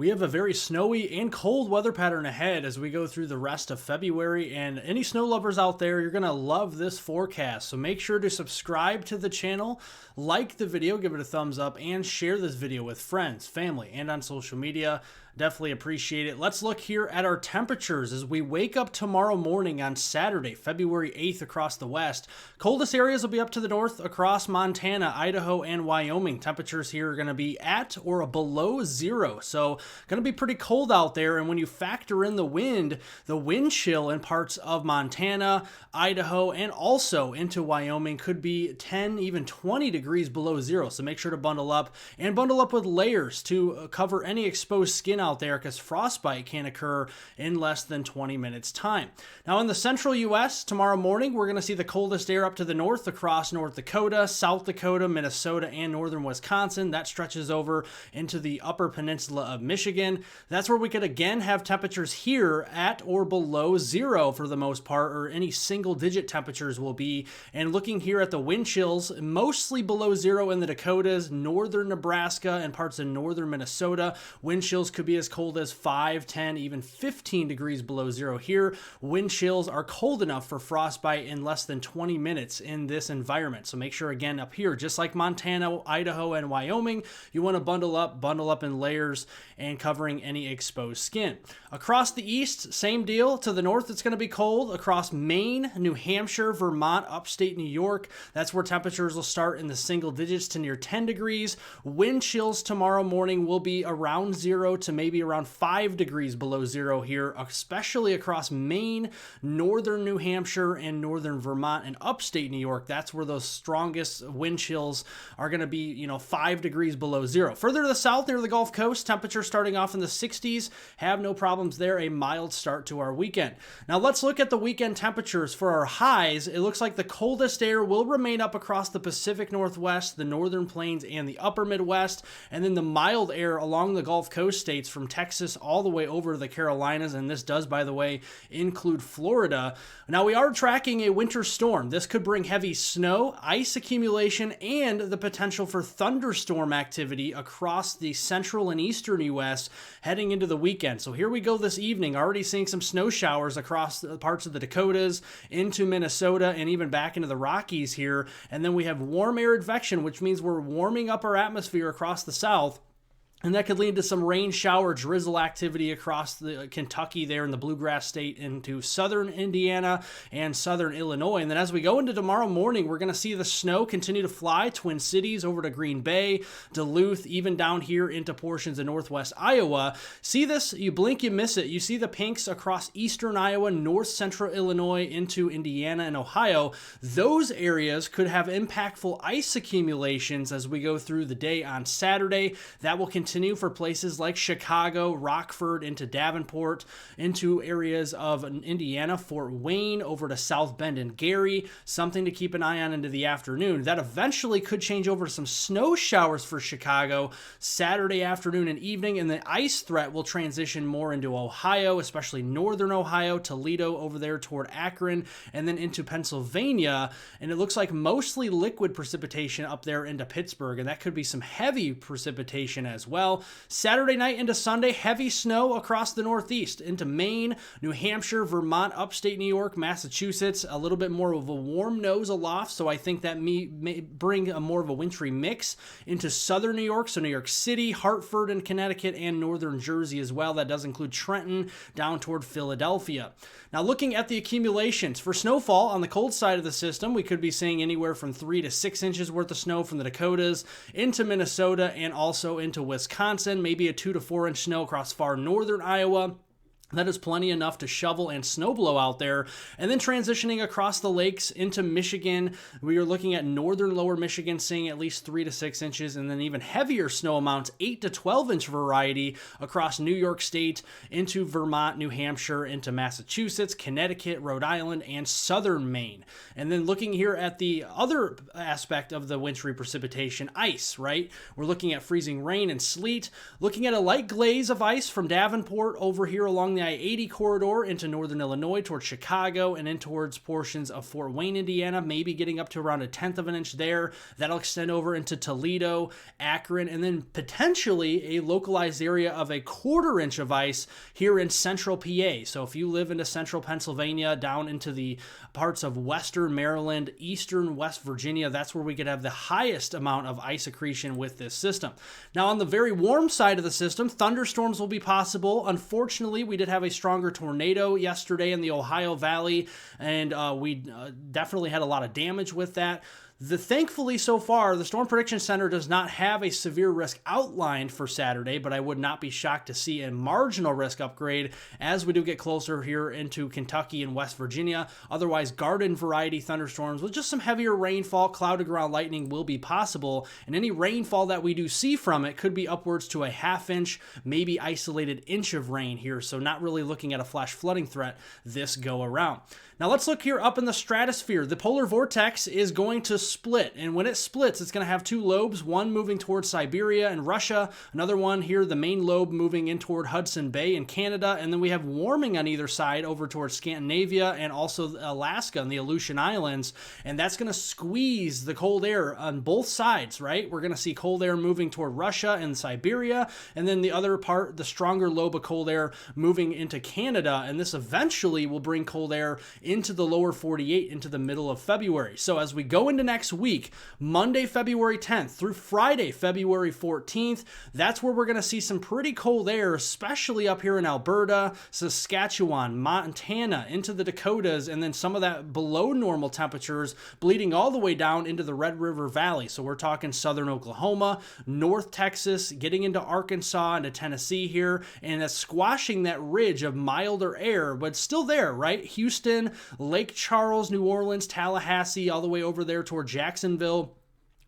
We have a very snowy and cold weather pattern ahead as we go through the rest of February, and any snow lovers out there, you're going to love this forecast. So make sure to subscribe to the channel, like the video, give it a thumbs up, and share this video with friends, family, and on social media. Definitely appreciate it. Let's look here at our temperatures as we wake up tomorrow morning on Saturday, February 8th across the west. Coldest areas will be up to the north across Montana, Idaho, and Wyoming. Temperatures here are going to be at or below zero. So going to be pretty cold out there. And when you factor in the wind chill in parts of Montana, Idaho, and also into Wyoming could be 10, even 20 degrees below zero. So make sure to bundle up and bundle up with layers to cover any exposed skin out there, because frostbite can occur in less than 20 minutes time. Now in the central U.S. tomorrow morning, we're going to see the coldest air up to the north across North Dakota, South Dakota, Minnesota, and northern Wisconsin. That stretches over into the upper peninsula of Michigan. That's where we could again have temperatures here at or below zero for the most part, or any single digit temperatures will be. And looking here at the wind chills, mostly below zero in the Dakotas, northern Nebraska, and parts of northern Minnesota. Wind chills could be as cold as 5, 10, even 15 degrees below zero here. Wind chills are cold enough for frostbite in less than 20 minutes in this environment. So make sure again up here, just like Montana, Idaho, and Wyoming, you want to bundle up in layers and covering any exposed skin. Across the east, same deal. To the north, it's going to be cold. Across Maine, New Hampshire, Vermont, upstate New York, that's where temperatures will start in the single digits to near 10 degrees. Wind chills tomorrow morning will be around zero to maybe around 5 degrees below zero here, especially across Maine, northern New Hampshire, and northern Vermont and upstate New York. That's where those strongest wind chills are going to be, 5 degrees below zero. Further to the south near the Gulf Coast, temperatures starting off in the 60s. Have no problems there. A mild start to our weekend. Now let's look at the weekend temperatures for our highs. It looks like the coldest air will remain up across the Pacific Northwest, the northern plains, and the upper Midwest, and then the mild air along the Gulf Coast states from Texas all the way over to the Carolinas, and this does, by the way, include Florida. Now we are tracking a winter storm. This could bring heavy snow, ice accumulation, and the potential for thunderstorm activity across the central and eastern U.S. heading into the weekend. So here we go this evening, already seeing some snow showers across the parts of the Dakotas, into Minnesota, and even back into the Rockies here. And then we have warm air advection, which means we're warming up our atmosphere across the south. And that could lead to some rain, shower, drizzle activity across the Kentucky there in the Bluegrass State into southern Indiana and southern Illinois. And then as we go into tomorrow morning, we're going to see the snow continue to fly Twin Cities over to Green Bay, Duluth, even down here into portions of northwest Iowa. See this? You blink, you miss it. You see the pinks across eastern Iowa, north central Illinois into Indiana and Ohio. Those areas could have impactful ice accumulations as we go through the day on Saturday. That will continue for places like Chicago, Rockford, into Davenport, into areas of Indiana, Fort Wayne, over to South Bend and Gary. Something to keep an eye on into the afternoon. That eventually could change over to some snow showers for Chicago Saturday afternoon and evening, and the ice threat will transition more into Ohio, especially northern Ohio, Toledo over there toward Akron, and then into Pennsylvania. And it looks like mostly liquid precipitation up there into Pittsburgh, and that could be some heavy precipitation as well. Saturday night into Sunday, heavy snow across the Northeast into Maine, New Hampshire, Vermont, upstate New York, Massachusetts. A little bit more of a warm nose aloft, so I think that may bring a more of a wintry mix into southern New York, so New York City, Hartford, and Connecticut, and northern Jersey as well. That does include Trenton down toward Philadelphia. Now looking at the accumulations for snowfall on the cold side of the system, we could be seeing anywhere from 3 to 6 inches worth of snow from the Dakotas into Minnesota and also into Wisconsin, maybe a 2 to 4 inch snow across far northern Iowa. That is plenty enough to shovel and snow blow out there. And then transitioning across the lakes into Michigan, we are looking at northern lower Michigan seeing at least 3 to 6 inches, and then even heavier snow amounts, 8 to 12 inch variety across New York State into Vermont, New Hampshire, into Massachusetts, Connecticut, Rhode Island, and southern Maine. And then looking here at the other aspect of the wintry precipitation, ice, right? We're looking at freezing rain and sleet, looking at a light glaze of ice from Davenport over here along the the I-80 corridor into northern Illinois towards Chicago and in towards portions of Fort Wayne, Indiana, maybe getting up to around 1/10 of an inch there. That'll extend over into Toledo, Akron, and then potentially a localized area of 1/4 inch of ice here in central PA. So if you live into central Pennsylvania, down into the parts of western Maryland, eastern West Virginia, that's where we could have the highest amount of ice accretion with this system. Now, on the very warm side of the system, thunderstorms will be possible. Unfortunately, we did have a stronger tornado yesterday in the Ohio Valley, and we definitely had a lot of damage with that. Thankfully, so far, the Storm Prediction Center does not have a severe risk outlined for Saturday, but I would not be shocked to see a marginal risk upgrade as we do get closer here into Kentucky and West Virginia. Otherwise, garden variety thunderstorms with just some heavier rainfall, cloud to ground lightning will be possible, and any rainfall that we do see from it could be upwards to 1/2 inch, maybe isolated inch of rain here, so not really looking at a flash flooding threat this go around. Now let's look here up in the stratosphere. The polar vortex is going to split, and when it splits, it's going to have two lobes, one moving towards Siberia and Russia, another one here, the main lobe moving in toward Hudson Bay and Canada, and then we have warming on either side over towards Scandinavia and also Alaska and the Aleutian Islands, and that's going to squeeze the cold air on both sides, right? We're going to see cold air moving toward Russia and Siberia, and then the other part, the stronger lobe of cold air moving into Canada, and this eventually will bring cold air into the lower 48 into the middle of February. So as we go into next week, Monday, February 10th through Friday, February 14th, that's where we're going to see some pretty cold air, especially up here in Alberta, Saskatchewan, Montana, into the Dakotas, and then some of that below normal temperatures bleeding all the way down into the Red River Valley. So we're talking southern Oklahoma, North Texas, getting into Arkansas, into Tennessee here, and that's squashing that ridge of milder air, but still there, right? Houston, Lake Charles, New Orleans, Tallahassee, all the way over there toward Jacksonville.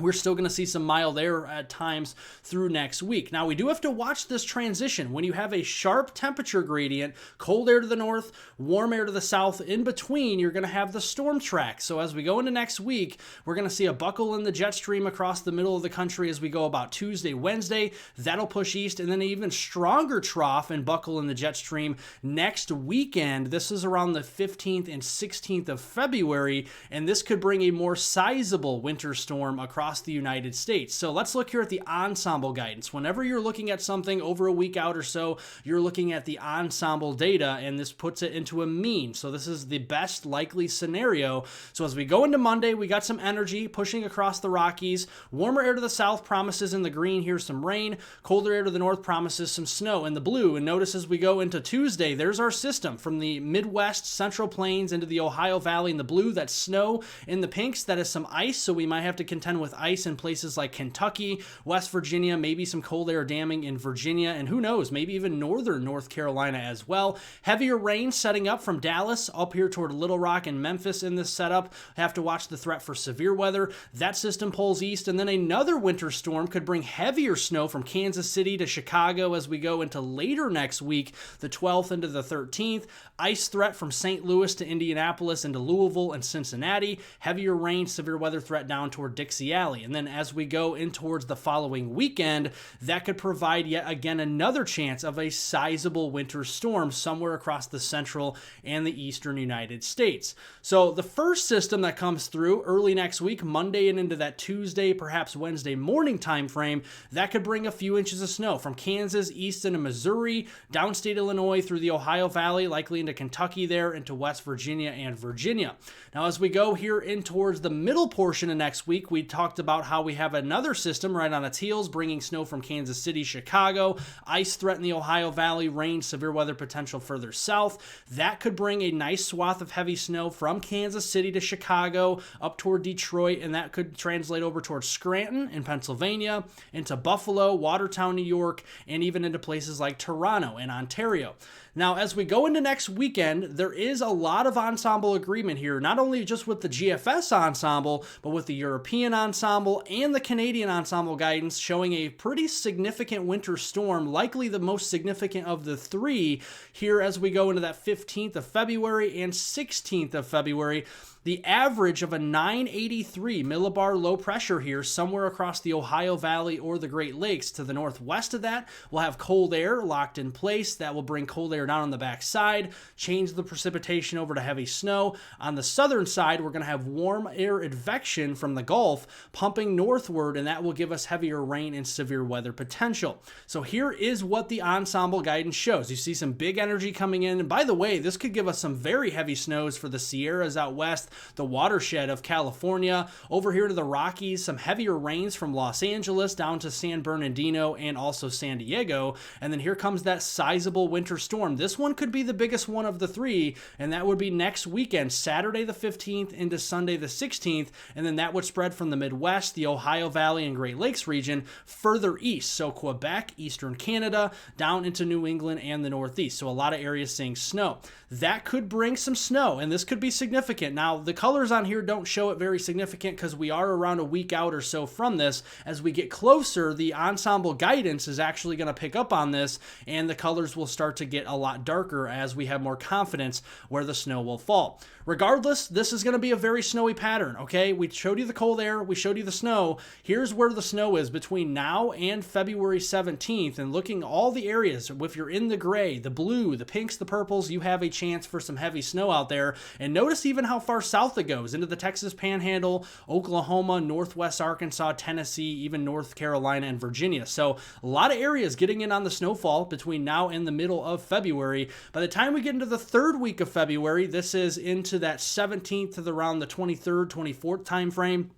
We're still going to see some mild air at times through next week. Now, we do have to watch this transition. When you have a sharp temperature gradient, cold air to the north, warm air to the south, in between, you're going to have the storm track. So as we go into next week, we're going to see a buckle in the jet stream across the middle of the country as we go about Tuesday, Wednesday. That'll push east, and then an even stronger trough and buckle in the jet stream next weekend. This is around the 15th and 16th of February, and this could bring a more sizable winter storm across the United States. So let's look here at the ensemble guidance. Whenever you're looking at something over a week out or so, you're looking at the ensemble data, and this puts it into a mean. So this is the best likely scenario. So as we go into Monday, we got some energy pushing across the Rockies. Warmer air to the south promises in the green here some rain. Colder air to the north promises some snow in the blue. And notice as we go into Tuesday, there's our system from the Midwest, Central Plains into the Ohio Valley in the blue. That's snow. In the pinks, that is some ice. So we might have to contend with ice in places like Kentucky, West Virginia, maybe some cold air damming in Virginia, and who knows, maybe even northern North Carolina as well. Heavier rain setting up from Dallas up here toward Little Rock and Memphis in this setup. Have to watch the threat for severe weather. That system pulls east, and then another winter storm could bring heavier snow from Kansas City to Chicago as we go into later next week, the 12th into the 13th. Ice threat from St. Louis to Indianapolis into Louisville and Cincinnati. Heavier rain, severe weather threat down toward Dixie Alley. And then as we go in towards the following weekend, that could provide yet again another chance of a sizable winter storm somewhere across the central and the eastern United States. So the first system that comes through early next week, Monday and into that Tuesday, perhaps Wednesday morning time frame, that could bring a few inches of snow from Kansas east into Missouri, downstate Illinois through the Ohio Valley, likely into Kentucky there, into West Virginia and Virginia. Now as we go here in towards the middle portion of next week, we talked about how we have another system right on its heels, bringing snow from Kansas City, Chicago, ice threat in the Ohio Valley, rain, severe weather potential further south. That could bring a nice swath of heavy snow from Kansas City to Chicago, up toward Detroit, and that could translate over towards Scranton in Pennsylvania, into Buffalo, Watertown, New York, and even into places like Toronto and Ontario. Now, as we go into next weekend, there is a lot of ensemble agreement here, not only just with the GFS ensemble, but with the European ensemble, ensemble and the Canadian ensemble guidance showing a pretty significant winter storm, likely the most significant of the three here as we go into that 15th of February and 16th of February. The average of a 983 millibar low pressure here somewhere across the Ohio Valley or the Great Lakes. To the northwest of that, we'll have cold air locked in place. That will bring cold air down on the backside, change the precipitation over to heavy snow. On the southern side, we're going to have warm air advection from the Gulf pumping northward, and that will give us heavier rain and severe weather potential. So here is what the ensemble guidance shows. You see some big energy coming in. And by the way, this could give us some very heavy snows for the Sierras out west, the watershed of California, over here to the Rockies, some heavier rains from Los Angeles down to San Bernardino and also San Diego. And then here comes that sizable winter storm. This one could be the biggest one of the three, and that would be next weekend, Saturday the 15th into Sunday the 16th. And then that would spread from the Midwest, the Ohio Valley and Great Lakes region further east. So Quebec, eastern Canada, down into New England and the Northeast. So a lot of areas seeing snow. That could bring some snow, and this could be significant. Now, the colors on here don't show it very significant because we are around a week out or so from this. As we get closer, the ensemble guidance is actually going to pick up on this, and the colors will start to get a lot darker as we have more confidence where the snow will fall. Regardless, this is going to be a very snowy pattern, okay? We showed you the cold air, we showed you the snow. Here's where the snow is between now and February 17th, and looking all the areas, if you're in the gray, the blue, the pinks, the purples, you have a chance for some heavy snow out there. And notice even how far south it goes, into the Texas Panhandle, Oklahoma, Northwest Arkansas, Tennessee, even North Carolina and Virginia. So a lot of areas getting in on the snowfall between now and the middle of February. By the time we get into the third week of February, this is into that 17th to around the 23rd, 24th time frame.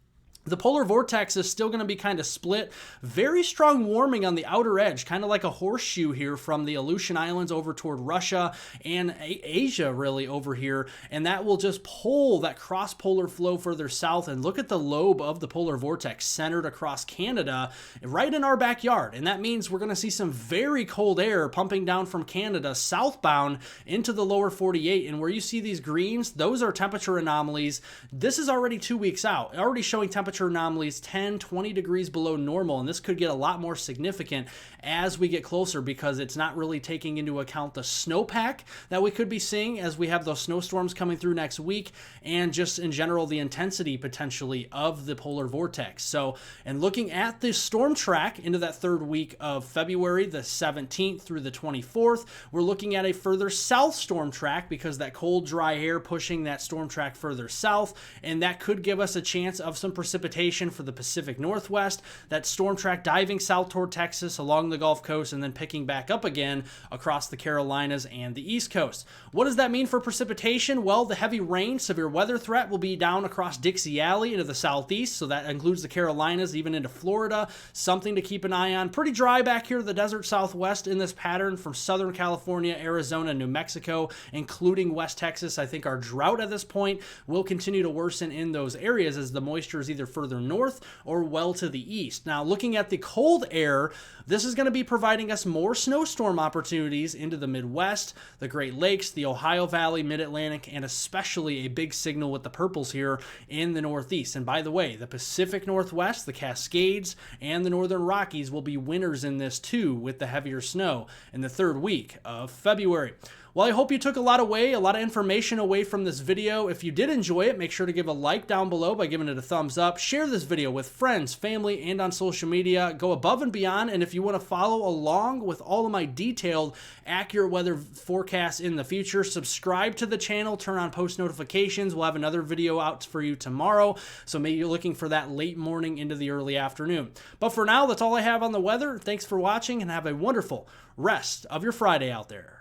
The polar vortex is still going to be kind of split. Very strong warming on the outer edge, kind of like a horseshoe here from the Aleutian Islands over toward Russia and Asia really over here. And that will just pull that cross-polar flow further south. And look at the lobe of the polar vortex centered across Canada right in our backyard. And that means we're going to see some very cold air pumping down from Canada southbound into the lower 48. And where you see these greens, those are temperature anomalies. This is already 2 weeks out, already showing temperature anomalies 10, 20 degrees below normal, and this could get a lot more significant as we get closer because it's not really taking into account the snowpack that we could be seeing as we have those snowstorms coming through next week, and just in general the intensity potentially of the polar vortex. So, and looking at the storm track into that third week of February, the 17th through the 24th, we're looking at a further south storm track because that cold dry air pushing that storm track further south, and that could give us a chance of some precipitation for the Pacific Northwest, that storm track diving south toward Texas along the Gulf Coast and then picking back up again across the Carolinas and the East Coast. What does that mean for precipitation? Well, the heavy rain, severe weather threat will be down across Dixie Alley into the southeast, so that includes the Carolinas, even into Florida. Something to keep an eye on. Pretty dry back here, the desert southwest in this pattern from Southern California, Arizona, New Mexico, including West Texas. I think our drought at this point will continue to worsen in those areas as the moisture is either further north or well to the east. Now, looking at the cold air, this is going to be providing us more snowstorm opportunities into the Midwest, the Great Lakes, the Ohio Valley, Mid-Atlantic, and especially a big signal with the purples here in the Northeast. And by the way, the Pacific Northwest, the Cascades, and the Northern Rockies will be winners in this too with the heavier snow in the third week of February. Well, I hope you took a lot of information away from this video. If you did enjoy it, make sure to give a like down below by giving it a thumbs up. Share this video with friends, family, and on social media. Go above and beyond, and if you want to follow along with all of my detailed, accurate weather forecasts in the future, subscribe to the channel, turn on post notifications. We'll have another video out for you tomorrow, so maybe you're looking for that late morning into the early afternoon. But for now, that's all I have on the weather. Thanks for watching, and have a wonderful rest of your Friday out there.